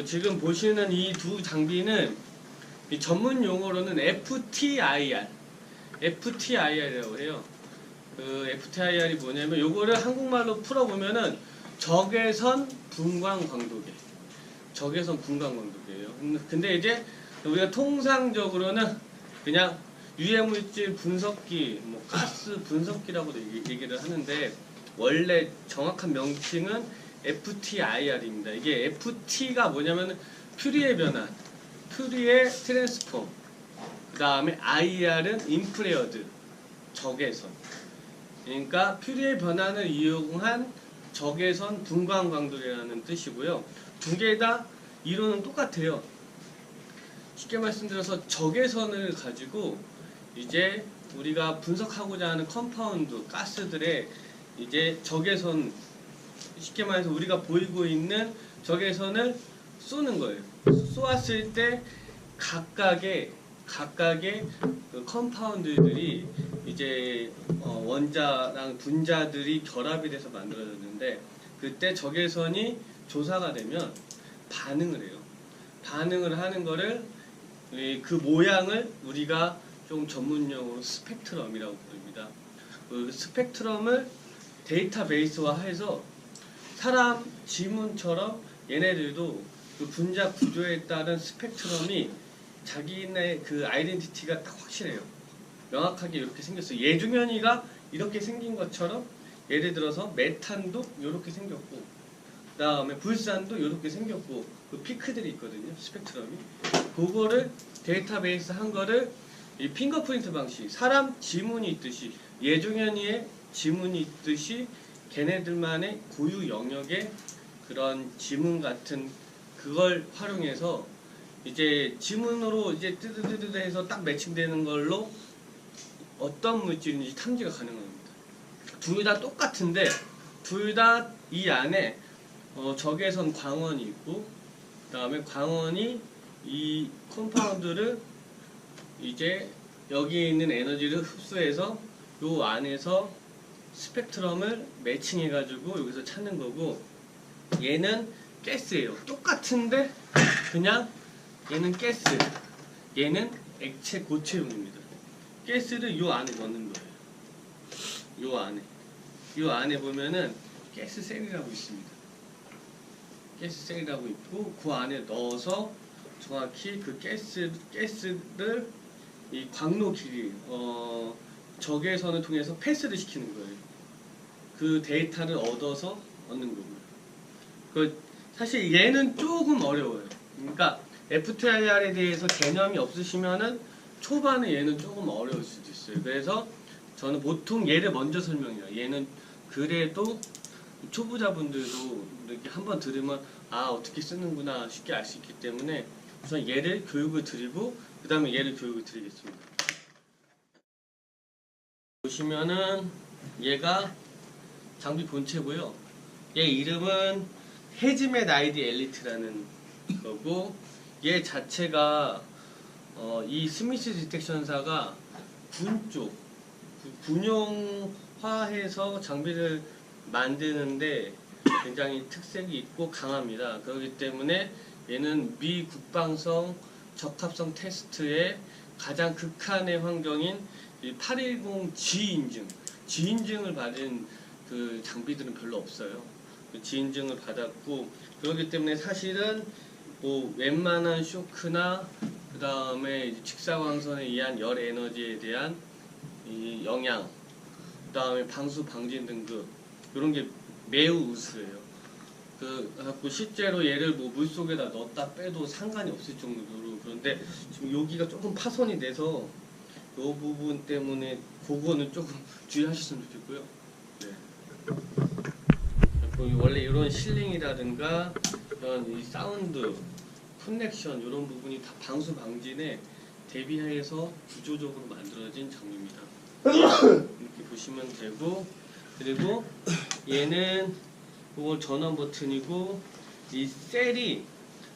지금 보시는 이 두 장비는 이 전문 용어로는 FTIR이라고 해요. 그 FTIR이 뭐냐면 요거를 한국말로 풀어보면은 적외선 분광 광도계. 적외선 분광 광도계예요. 근데 이제 우리가 통상적으로는 그냥 유해물질 분석기, 뭐 가스 분석기라고도 얘기를 하는데 원래 정확한 명칭은 FTIR입니다. 이게 FT가 뭐냐면 퓨리에 변환, 퓨리에 트랜스폼, 그 다음에 IR은 인프레어드, 적외선. 그러니까 퓨리에 변환을 이용한 적외선 분광 광도계라는 뜻이고요. 두 개 다 이론은 똑같아요. 쉽게 말씀드려서 적외선을 가지고 이제 우리가 분석하고자 하는 컴파운드, 가스들의 이제 적외선, 쉽게 말해서 우리가 보이고 있는 적외선을 쏘는 거예요. 쏘았을 때 각각의 그 컴파운드들이 이제 원자랑 분자들이 결합이 돼서 만들어졌는데 그때 적외선이 조사가 되면 반응을 해요. 반응을 하는 거를 그 모양을 우리가 좀 전문용어로 스펙트럼이라고 부릅니다. 그 스펙트럼을 데이터베이스화해서 사람 지문처럼 얘네들도 그 분자 구조에 따른 스펙트럼이 자기네 그 아이덴티티가 딱 확실해요. 명확하게 이렇게 생겼어요. 예중현이가 이렇게 생긴 것처럼 예를 들어서 메탄도 이렇게 생겼고 그 다음에 불산도 이렇게 생겼고 그 피크들이 있거든요. 스펙트럼이. 그거를 데이터베이스 한 거를 이 핑거프린트 방식, 사람 지문이 있듯이 예중현이의 지문이 있듯이 걔네들만의 고유 영역의 그런 지문 같은 그걸 활용해서 이제 지문으로 이제 뜨드드드 해서 딱 매칭되는 걸로 어떤 물질인지 탐지가 가능합니다. 둘 다 똑같은데 둘 다 이 안에 적외선 광원이 있고 그 다음에 광원이 이 컴파운드를 이제 여기에 있는 에너지를 흡수해서 요 안에서 스펙트럼을 매칭해 가지고 여기서 찾는 거고 얘는 가스예요. 똑같은데 그냥 얘는 가스, 얘는 액체 고체용입니다. 가스를 요 안에 넣는 거예요. 요 안에 보면은 가스셀이라고 있습니다. 가스셀이라고 있고 그 안에 넣어서 정확히 그 가스를 이 광로 길이 적외선을 통해서 패스를 시키는 거예요. 그 데이터를 얻어서 얻는 거고요. 사실 얘는 조금 어려워요. 그러니까 FTIR에 대해서 개념이 없으시면은 초반에 얘는 조금 어려울 수도 있어요. 그래서 저는 보통 얘를 먼저 설명해요. 얘는 그래도 초보자분들도 이렇게 한번 들으면 아 어떻게 쓰는구나 쉽게 알 수 있기 때문에 우선 얘를 교육을 드리고 그 다음에 얘를 교육을 드리겠습니다. 보시면은 얘가 장비 본체고요. 얘 이름은 헤즈멧 ID 엘리트라는 거고 얘 자체가 이 스미스 디텍션사가 군 쪽 군용화해서 장비를 만드는데 굉장히 특색이 있고 강합니다. 그렇기 때문에 얘는 미 국방성 적합성 테스트의 가장 극한의 환경인 810G 인증을 받은 그 장비들은 별로 없어요. 그 G 인증을 받았고 그렇기 때문에 사실은 뭐 웬만한 쇼크나 그 다음에 직사광선에 의한 열 에너지에 대한 이 영향, 그 다음에 방수 방진 등급 이런 게 매우 우수해요. 그래갖고 실제로 얘를 뭐 물속에다 넣었다 빼도 상관이 없을 정도로 그런데 지금 여기가 조금 파손이 돼서 이 부분 때문에 그거는 조금 주의하셨으면 좋겠고요. 네. 원래 이런 실링이라든가 이런 이 사운드, 커넥션 이런 부분이 다 방수 방진에 대비해서 구조적으로 만들어진 장비입니다. 이렇게 보시면 되고 그리고 얘는 이건 전원 버튼이고 이 셀이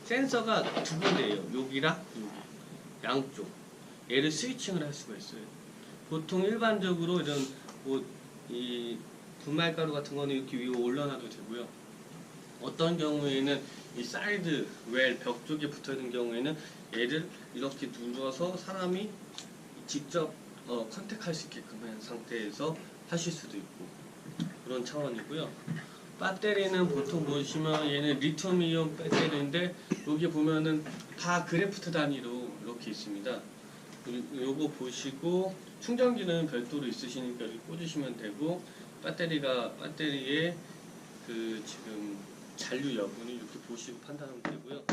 센서가 두 군데예요. 여기랑 여기 양쪽 얘를 스위칭을 할 수가 있어요. 보통 일반적으로 이런 뭐 이 분말가루 같은 거는 이렇게 위로 올려놔도 되고요. 어떤 경우에는 이 사이드 웰 벽 쪽에 붙어 있는 경우에는 얘를 이렇게 눌러서 사람이 직접 컨택할 수 있게끔 한 상태에서 하실 수도 있고 그런 차원이고요. 배터리는 보통 보시면 얘는 리튬이온 배터리인데 여기 보면은 다 그래프트 단위로 이렇게 있습니다. 요거 보시고 충전기는 별도로 있으시니까 여기 꽂으시면 되고 배터리에 그 지금 잔류 여부는 이렇게 보시고 판단하면 되고요.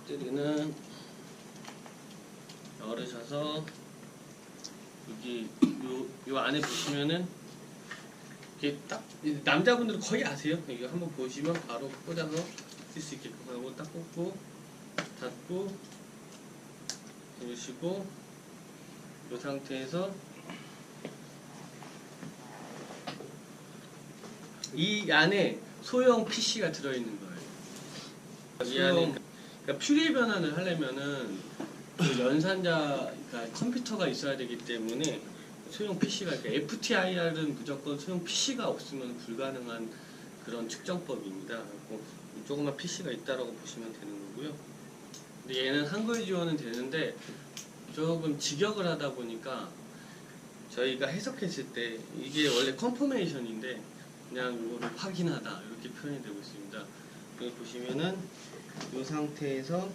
배터리는 열으셔서 여기 요 안에 보시면은 이게 딱 남자분들은 거의 아세요. 이거 한번 보시면 바로 꽂아서 쓸 수 있게끔 하고 딱 꽂고 닫고 누르시고 이 상태에서 이 안에 소형 PC가 들어있는 거예요. 이 안에 그러니까 표리 변환을 하려면은 그 연산자, 그러니까 컴퓨터가 있어야 되기 때문에 소형 PC가, 그러니까 FTIR은 무조건 소형 PC가 없으면 불가능한 그런 측정법입니다. 조그만 PC가 있다라고 보시면 되는 거고요. 근데 얘는 한글 지원은 되는데 조금 직역을 하다 보니까 저희가 해석했을 때 이게 원래 컨퍼메이션인데 그냥 이거를 확인하다 이렇게 표현이 되고 있습니다. 여기 보시면은 이 상태에서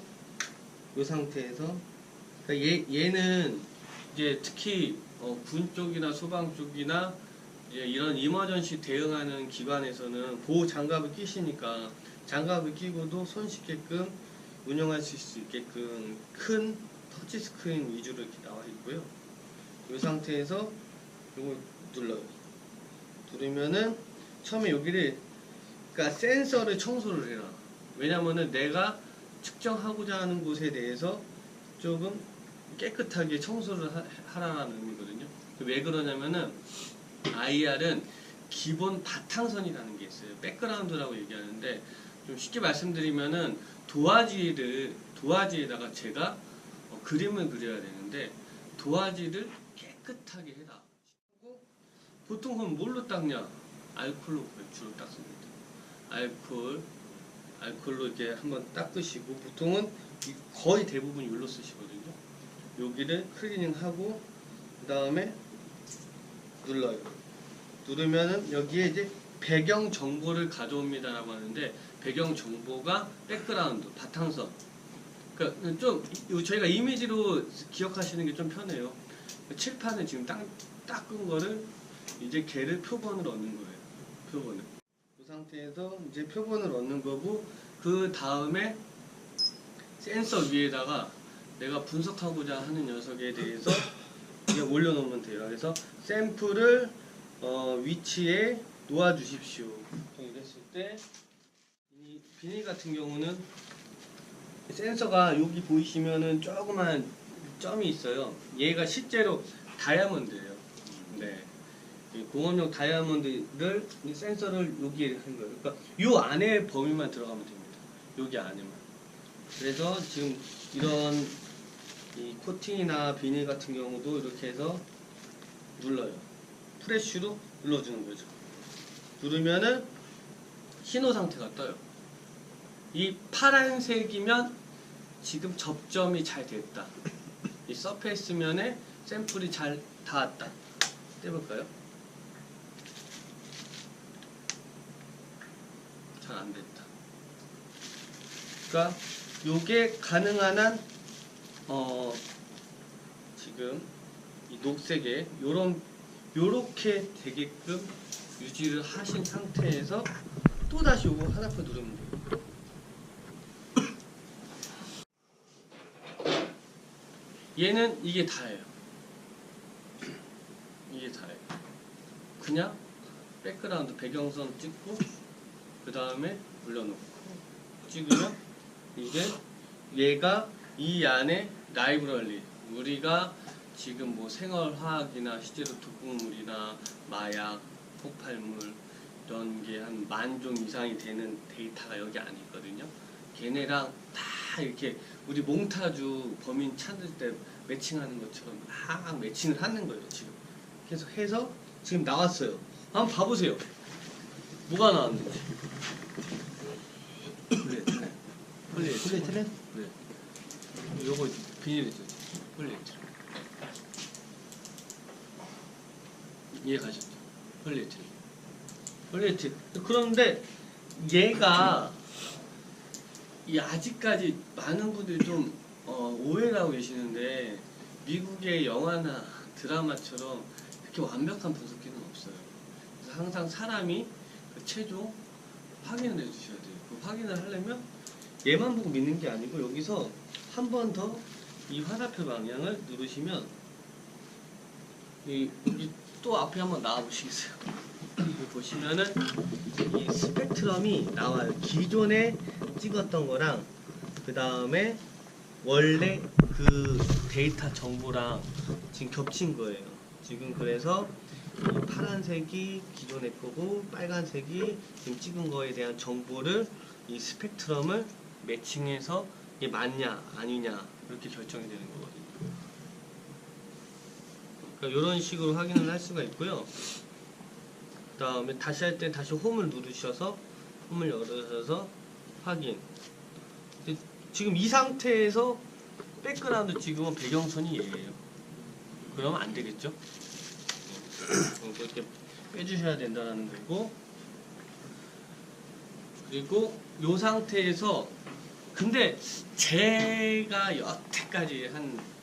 그러니까 얘는 이제 특히 군 쪽이나 소방 쪽이나 이런 이머전시 대응하는 기관에서는 보호 장갑을 끼시니까 장갑을 끼고도 손쉽게끔 운영할 수 있게끔 큰 터치 스크린 위주로 이렇게 나와 있고요. 이 상태에서 이걸 눌러요. 누르면은 처음에 여기를 그러니까 센서를 청소를 해라. 왜냐면은 내가 측정하고자 하는 곳에 대해서 조금 깨끗하게 청소를 하라는 의미거든요. 왜 그러냐면은 IR은 기본 바탕선이라는 게 있어요. 백그라운드라고 얘기하는데 좀 쉽게 말씀드리면은 도화지에다가 제가 그림을 그려야 되는데 도화지를 깨끗하게 해라. 보통 그럼 뭘로 닦냐? 알코올로 주로 닦습니다. 알코올로 이렇게 한번 닦으시고 보통은 거의 대부분 율로 쓰시거든요. 여기를 클리닝하고 그 다음에 눌러요. 누르면은 여기에 이제 배경 정보를 가져옵니다라고 하는데 배경 정보가 백그라운드, 바탕선. 그러니까 좀 저희가 이미지로 기억하시는 게 좀 편해요. 칠판에 지금 닦은 거를 이제 걔를 표본을 얻는 거예요. 표본을. 그 상태에서 이제 표본을 얻는 거고 그 다음에 센서 위에다가 내가 분석하고자 하는 녀석에 대해서 이제 올려놓으면 돼요. 그래서 샘플을 위치에 놓아 주십시오. 이랬을 때 이 비닐 같은 경우는 센서가 여기 보이시면은 조그만 점이 있어요. 얘가 실제로 다이아몬드예요. 네. 공업용 다이아몬드를 센서를 여기에 한 거예요. 그러니까 이 안에 범위만 들어가면 됩니다. 여기 안에만. 그래서 지금 이런 이 코팅이나 비닐 같은 경우도 이렇게 해서 눌러요. 프레쉬로 눌러주는 거죠. 누르면은 신호 상태가 떠요. 이 파란색이면 지금 접점이 잘 됐다. 이 서페이스면에 샘플이 잘 닿았다. 떼볼까요? 잘 안 됐다. 그러니까 요게 가능한 한 지금 이 녹색에 요렇게 되게끔 유지를 하신 상태에서 또 다시 요거 하나씩 누르면 돼요. 얘는 이게 다예요. 이게 다예요. 그냥 백그라운드 배경선 찍고 그 다음에 올려놓고 찍으면 이게 얘가 이 안에 라이브러리 우리가 지금 뭐 생활화학이나 시제로 독극물이나 마약, 폭발물 이런 게 한 10,000종 이상이 되는 데이터가 여기 안에 있거든요. 걔네랑 다 이렇게 우리 몽타주 범인 찾을 때 매칭하는 것처럼 막 매칭을 하는 거예요. 지금 계속 해서 지금 나왔어요. 한번 봐보세요. 뭐가 나왔는지. 폴리에틸렌. 폴리에틸렌? 네. 요거 비닐이죠. 폴리에틸렌. 이해가셨죠? 폴리에틸렌. 폴리에틸렌. 그런데 얘가 아직까지 많은 분들이 좀 오해를 하고 계시는데 미국의 영화나 드라마처럼 그렇게 완벽한 분석기는 없어요. 그래서 항상 사람이 그 체조 확인을 해주셔야 돼요. 그 확인을 하려면 얘만 보고 믿는 게 아니고 여기서 한 번 더 이 화살표 방향을 누르시면 여기 또 앞에 한번 나와 보시겠어요? 여기 보시면은 이 스펙트럼이 나와요. 기존에 찍었던 거랑 그 다음에 원래 그 데이터 정보랑 지금 겹친 거예요. 지금 그래서 이 파란색이 기존의 거고 빨간색이 지금 찍은 거에 대한 정보를 이 스펙트럼을 매칭해서 이게 맞냐 아니냐 이렇게 결정이 되는 거거든요. 그러니까 이런 식으로 확인을 할 수가 있고요. 그 다음에 다시 할 때 다시 홈을 누르셔서 홈을 열으셔서 확인. 지금 이 상태에서 백그라운드 지금은 배경선이 얘예요. 그러면 안 되겠죠? 이렇게 빼주셔야 된다는 거고. 그리고 이 상태에서 근데 제가 여태까지 한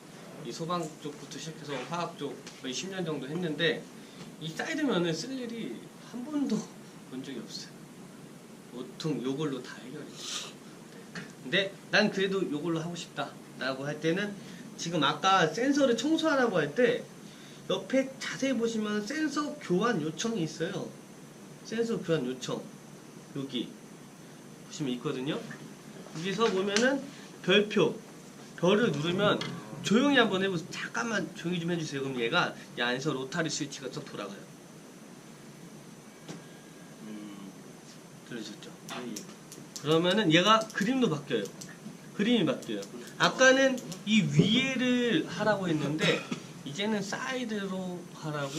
이 소방 쪽부터 시작해서 화학 쪽 거의 10년 정도 했는데 이 사이드면을 쓸 일이 한 번도 본 적이 없어요. 보통 요걸로 다 해결이 돼요. 근데 난 그래도 요걸로 하고 싶다 라고 할 때는 지금 아까 센서를 청소하라고 할 때 옆에 자세히 보시면 센서 교환 요청이 있어요. 센서 교환 요청 여기 보시면 있거든요. 여기서 보면은 별표 별을 누르면 조용히 한번 해보세요. 잠깐만 조용히 좀 해주세요. 그럼 얘가 이 안에서 로타리 스위치가 쏙 돌아가요. 들으셨죠? 그러면은 얘가 그림도 바뀌어요. 그림이 바뀌어요. 아까는 이 위에를 하라고 했는데 이제는 사이드로 하라고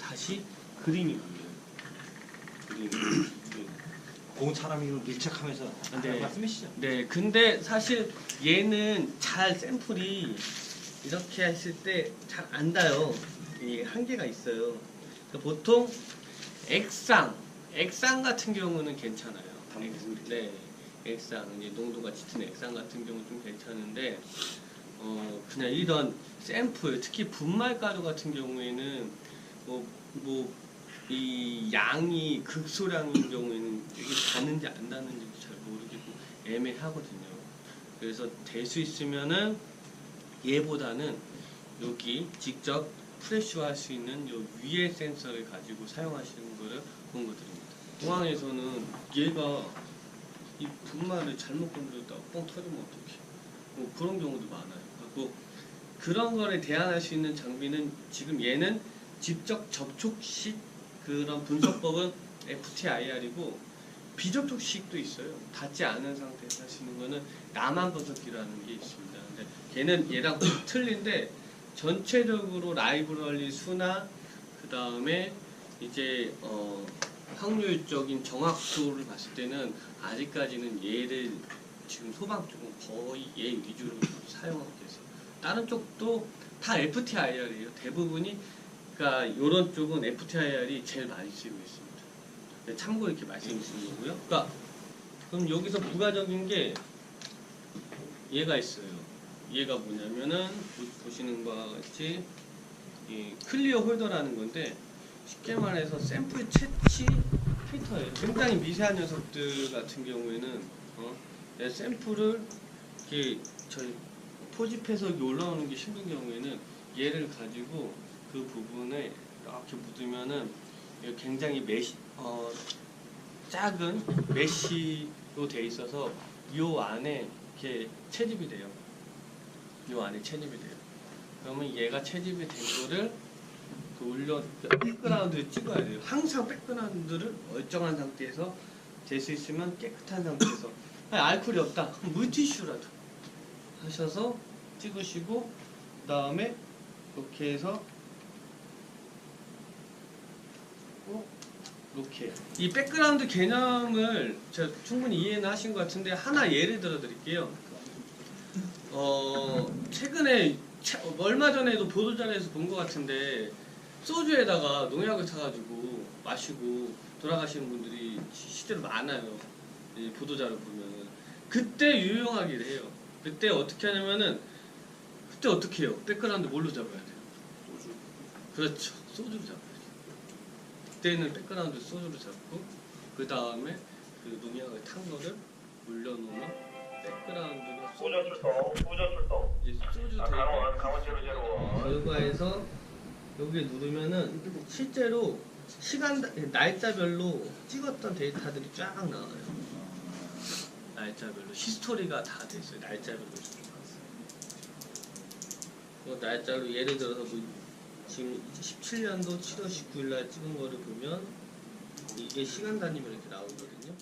다시 그림이 바뀌어요. 그림이. 온 사람이 밀착하면서 네. 말씀이시죠? 네, 근데 사실 얘는 잘 샘플이 이렇게 했을 때 잘 안 닿아요. 이 한계가 있어요. 그러니까 보통 액상 같은 경우는 괜찮아요. 네, 액상 이제 농도가 짙은 액상 같은 경우는 좀 괜찮은데 그냥 이런 샘플 특히 분말가루 같은 경우에는 이 양이 극소량인 경우에는 이게 닿는지 안 닿는지도 잘 모르겠고 애매하거든요. 그래서 될 수 있으면은 얘보다는 여기 직접 프레쉬화 할 수 있는 요 위에 센서를 가지고 사용하시는 거를 권고드립니다. 공항에서는 얘가 이 분말을 잘못 건드렸다가 뻥 터지면 어떡해. 뭐 그런 경우도 많아요. 그리고 그런 거를 대안할 수 있는 장비는 지금 얘는 직접 접촉식 그런 분석법은 FTIR이고 비접촉식도 있어요. 닿지 않은 상태에서 할 수 있는 거는 나만 분석기라는 게 있습니다. 근데 걔는 얘랑 틀린데 전체적으로 라이브러리 수나 그 다음에 이제 확률적인 정확도를 봤을 때는 아직까지는 얘를 지금 소방 쪽은 거의 얘 위주로 사용하고 계세요. 다른 쪽도 다 FTIR이에요. 대부분이 그러니까 이런 쪽은 FTIR이 제일 많이 쓰이고 있습니다. 참고로 이렇게 말씀드리는 거고요. 그러니까 그럼 여기서 부가적인 게 얘가 있어요. 얘가 뭐냐면은 보시는 바와 같이 이 클리어 홀더라는 건데 쉽게 말해서 샘플 채취 필터예요. 굉장히 미세한 녀석들 같은 경우에는 내 샘플을 이렇게 저희 포집해서 올라오는 게 힘든 경우에는 얘를 가지고 그 부분에 이렇게 묻으면은 굉장히 작은 메쉬로 돼 있어서 요 안에 이렇게 채집이 돼요. 요 안에 채집이 돼요. 그러면 얘가 채집이 된 거를 백그라운드를 찍어야 돼요. 항상 백그라운드를 멀쩡한 상태에서 될 수 있으면 깨끗한 상태에서 알코올이 없다. 그럼 물티슈라도 하셔서 찍으시고 그 다음에 이렇게 해서 이렇게. 이 백그라운드 개념을 제가 충분히 이해는 하신 것 같은데 하나 예를 들어 드릴게요. 최근에 얼마 전에도 보도자료에서 본 것 같은데 소주에다가 농약을 타가지고 마시고 돌아가시는 분들이 실제로 많아요. 이 보도자료 보면 그때 유용하기를 해요. 그때 어떻게 하냐면은 그때 어떻게 해요? 백그라운드 뭘로 잡아야 돼요? 소주. 그렇죠. 소주로 잡아야죠. 그때는 백그라운드 소주로 잡고 그 다음에 그 농약을 탄 거를 올려놓으면 백그라운드가 우전 출동, 우전 출동. 이제 소주 강원 005. 결과에서 여기 누르면은 실제로 시간 날짜별로 찍었던 데이터들이 쫙 나와요. 날짜별로 히스토리가 다 돼 있어요. 날짜별로 뭐 날짜로 예를 들어서 뭐 지금 17년도 7월 19일 날 찍은 거를 보면 이게 시간 단위로 이렇게 나오거든요.